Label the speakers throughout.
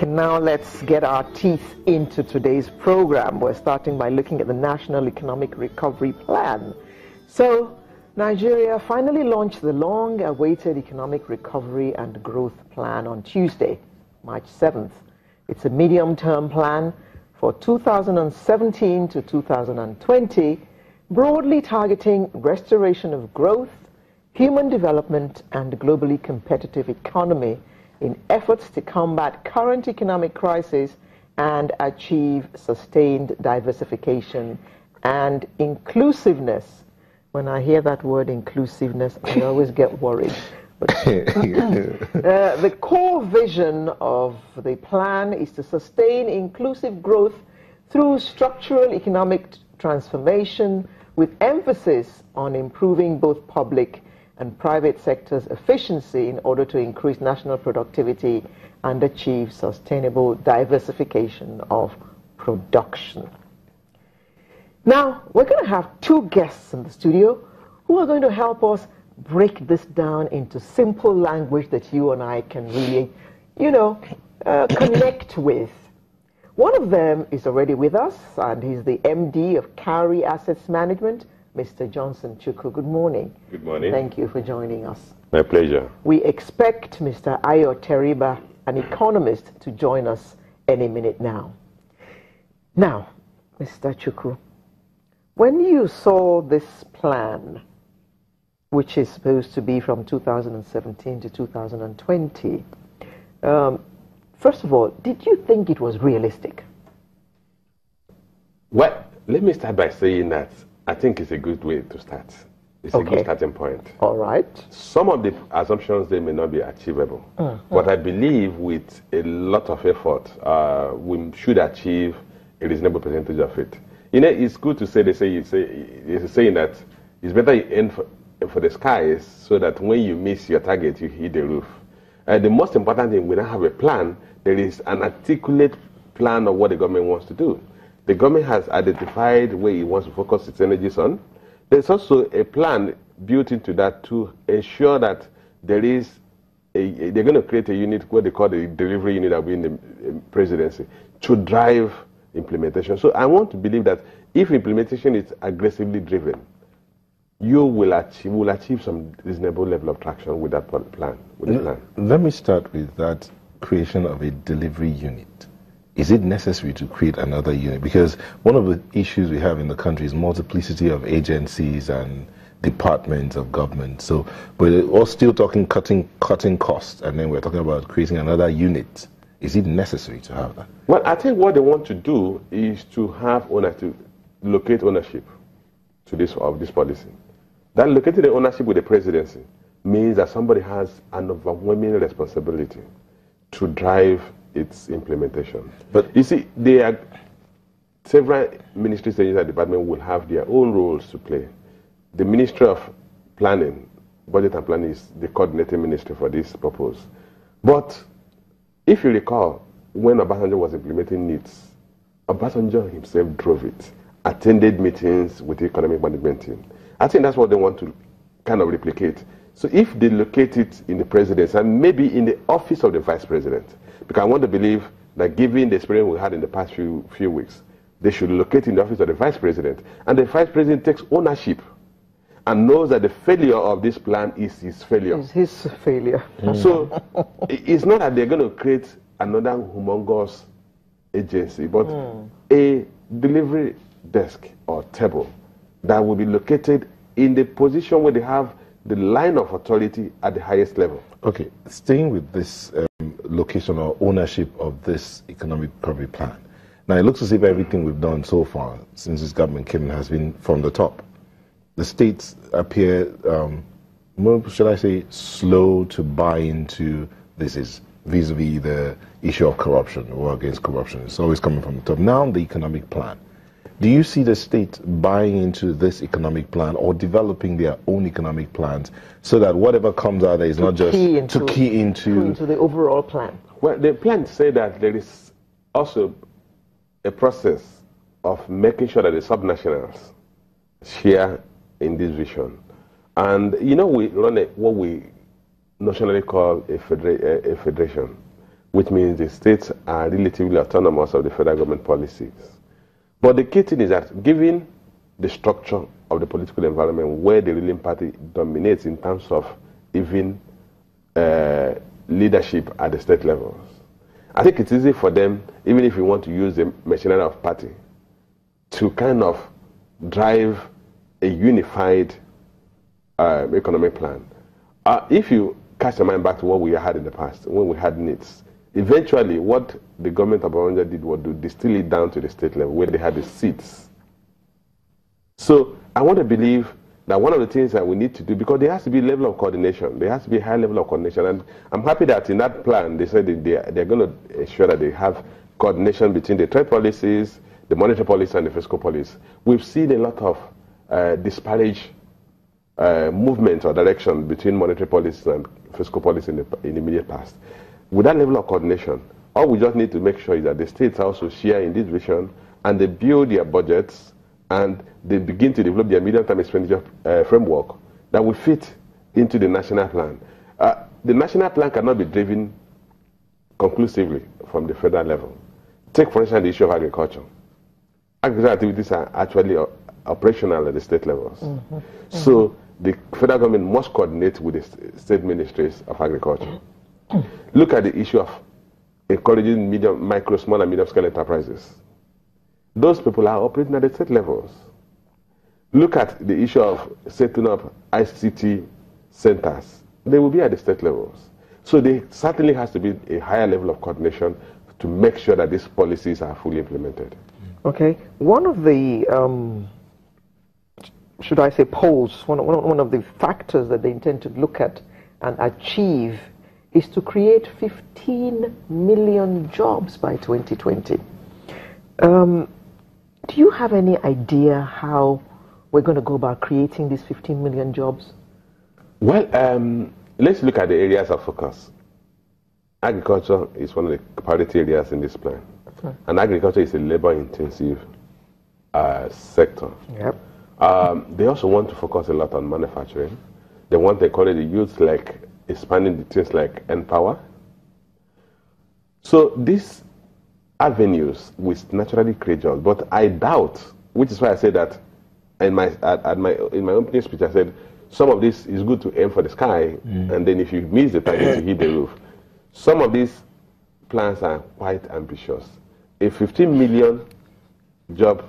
Speaker 1: Now let's get our teeth into today's program. We're starting by looking at the National Economic Recovery Plan. So, Nigeria finally launched the long-awaited Economic Recovery and Growth Plan on Tuesday, March 7th. It's a medium-term plan for 2017 to 2020, broadly targeting restoration of growth, human development, and globally competitive economy in efforts to combat current economic crisis and achieve sustained diversification and inclusiveness. When I hear that word inclusiveness, I always get worried. But, the core vision of the plan is to sustain inclusive growth through structural economic transformation with emphasis on improving both public and private sectors' efficiency in order to increase national productivity and achieve sustainable diversification of production. Now, we're going to have two guests in the studio who are going to help us break this down into simple language that you and I can really, connect with. One of them is already with us, and he's the MD of Carry Assets Management, Mr. Johnson Chukwu. Good morning.
Speaker 2: Good morning.
Speaker 1: Thank you for joining us.
Speaker 2: My pleasure.
Speaker 1: We expect Mr. Ayo Teriba, an economist, to join us any minute now. Now, Mr. Chukwu, when you saw this plan, which is supposed to be from 2017 to 2020, first of all, did you think it was realistic?
Speaker 2: Well, let me start by saying that I think it's a good way to start. It's a good starting point.
Speaker 1: All right.
Speaker 2: Some of the assumptions, they may not be achievable. But I believe with a lot of effort, we should achieve a reasonable percentage of it. It's good to say, it's saying that it's better you aim for the skies so that when you miss your target, you hit the roof. The most important thing, when I have a plan, there is an articulate plan of what the government wants to do. The government has identified where it wants to focus its energies on. There's also a plan built into that to ensure that they're going to create a unit, what they call the delivery unit that will be in the presidency, to drive implementation. So I want to believe that if implementation is aggressively driven, you will achieve some reasonable level of traction with that plan.
Speaker 3: Let me start with that creation of a delivery unit. Is it necessary to create another unit? Because one of the issues we have in the country is multiplicity of agencies and departments of government. So we're all still talking cutting costs, and then we're talking about creating another unit. Is it necessary to have that?
Speaker 2: Well, I think what they want to do is to locate ownership to this policy. That locating the ownership with the presidency means that somebody has an overwhelming responsibility to drive its implementation. But you see, there are several ministries and the department will have their own roles to play. The Ministry of Planning, Budget and Planning, is the coordinating ministry for this purpose. But if you recall, when Obasanjo was implementing NEETs, Obasanjo himself drove it, attended meetings with the economic management team. I think that's what they want to kind of replicate. So if they locate it in the presidency and maybe in the office of the vice president, because I want to believe that given the experience we had in the past few weeks, they should locate in the office of the vice president. And the vice president takes ownership and knows that the failure of this plan is his failure.
Speaker 1: It's his failure.
Speaker 2: So it's not that they're going to create another humongous agency, but a delivery desk or table that will be located in the position where they have the line of authority at the highest level.
Speaker 3: Okay, staying with this location or ownership of this economic recovery plan. Now, it looks as if everything we've done so far since this government came in has been from the top. The states appear, should I say, slow to buy into this is vis-a-vis the issue of corruption, or against corruption. It's always coming from the top. Now, the economic plan. Do you see the state buying into this economic plan or developing their own economic plans so that whatever comes out there is not just to key into
Speaker 1: the overall plan?
Speaker 2: Well, the plan say that there is also a process of making sure that the subnationals share in this vision. And, we run what we nationally call a federation. which means the states are relatively autonomous of the federal government policies. But the key thing is that given the structure of the political environment where the ruling party dominates in terms of even leadership at the state levels, I think it's easy for them, even if you want to use the machinery of party, to kind of drive a unified economic plan. If you cast your mind back to what we had in the past, when we had needs, eventually what the government of Oronja did was to distill it down to the state level where they had the seats. So I want to believe that one of the things that we need to do, because there has to be a level of coordination, there has to be a high level of coordination, and I'm happy that in that plan they said they're going to ensure that they have coordination between the trade policies, the monetary policy, and the fiscal policy. We've seen a lot of disparage movement or direction between monetary policy and fiscal policy in the immediate past. With that level of coordination, all we just need to make sure is that the states also share in this vision and they build their budgets and they begin to develop their medium-term expenditure framework that will fit into the national plan. The national plan cannot be driven conclusively from the federal level. Take, for instance, the issue of agriculture. Agricultural activities are actually operational at the state levels. Mm-hmm. So the federal government must coordinate with the state ministries of agriculture. Look at the issue of encouraging micro, small, and medium-scale enterprises. Those people are operating at the state levels. Look at the issue of setting up ICT centers. They will be at the state levels. So there certainly has to be a higher level of coordination to make sure that these policies are fully implemented.
Speaker 1: Okay. One of the, should I say, polls, one of the factors that they intend to look at and achieve is to create 15 million jobs by 2020. Do you have any idea how we're going to go about creating these 15 million jobs?
Speaker 2: Well, let's look at the areas of focus. Agriculture is one of the priority areas in this plan. Okay. And agriculture is a labor-intensive sector. Yep. They also want to focus a lot on manufacturing. They want to encourage the youth, like expanding the things like Empower. So these avenues will naturally create jobs, but I doubt, which is why I said that in my opening speech, I said some of this is good to aim for the sky, and then if you miss the target, you hit the roof. Some of these plans are quite ambitious. A 15 million job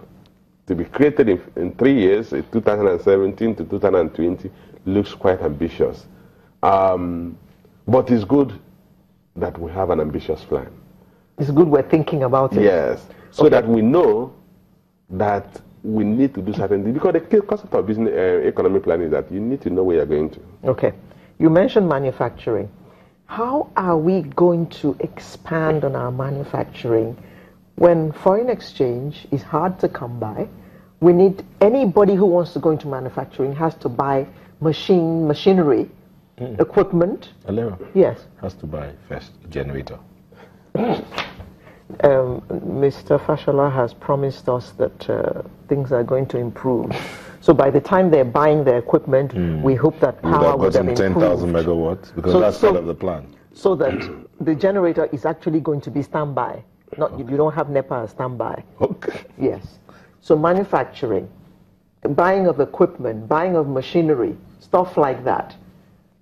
Speaker 2: to be created in 3 years, 2017 to 2020, looks quite ambitious. But it's good that we have an ambitious plan.
Speaker 1: It's good we're thinking about it.
Speaker 2: Yes, so that we know that we need to do certain things. Because the concept of business economic planning is that you need to know where you're going to.
Speaker 1: Okay. You mentioned manufacturing. How are we going to expand on our manufacturing when foreign exchange is hard to come by? We need, anybody who wants to go into manufacturing has to buy machinery, equipment.
Speaker 3: Alera.
Speaker 1: Yes.
Speaker 3: Has to buy first a generator.
Speaker 1: Mr. Fashola has promised us that things are going to improve. So by the time they're buying their equipment, we hope that power would have improved.
Speaker 3: 10,000 megawatts, because that's part of the plan.
Speaker 1: So that the generator is actually going to be standby. Not, you don't have NEPA as standby.
Speaker 3: Okay.
Speaker 1: Yes. So manufacturing, buying of equipment, buying of machinery, stuff like that.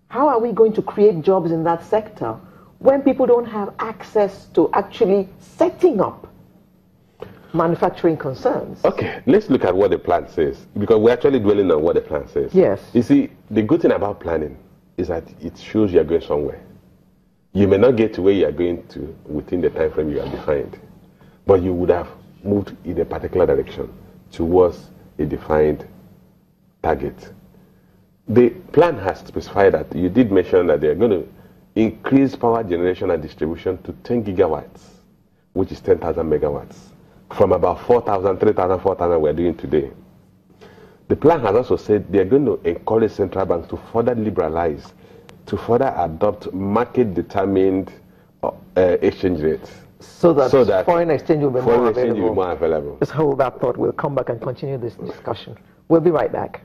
Speaker 1: How are we going to create jobs in that sector when people don't have access to actually setting up manufacturing concerns?
Speaker 2: Okay, let's look at what the plan says, because we're actually dwelling on what the plan says.
Speaker 1: Yes.
Speaker 2: You see, the good thing about planning is that it shows you're going somewhere. You may not get to where you're going to within the time frame you have defined, but you would have moved in a particular direction towards a defined target. The plan has specified that you did mention that they're going to increase power generation and distribution to 10 gigawatts, which is 10,000 megawatts, from about 4,000, 3,000, 4,000 we're doing today. The plan has also said they're going to encourage central banks to further liberalize, to further adopt market-determined exchange rates.
Speaker 1: So that foreign exchange will be more available.
Speaker 2: Let's
Speaker 1: hold that thought. We'll come back and continue this discussion. We'll be right back.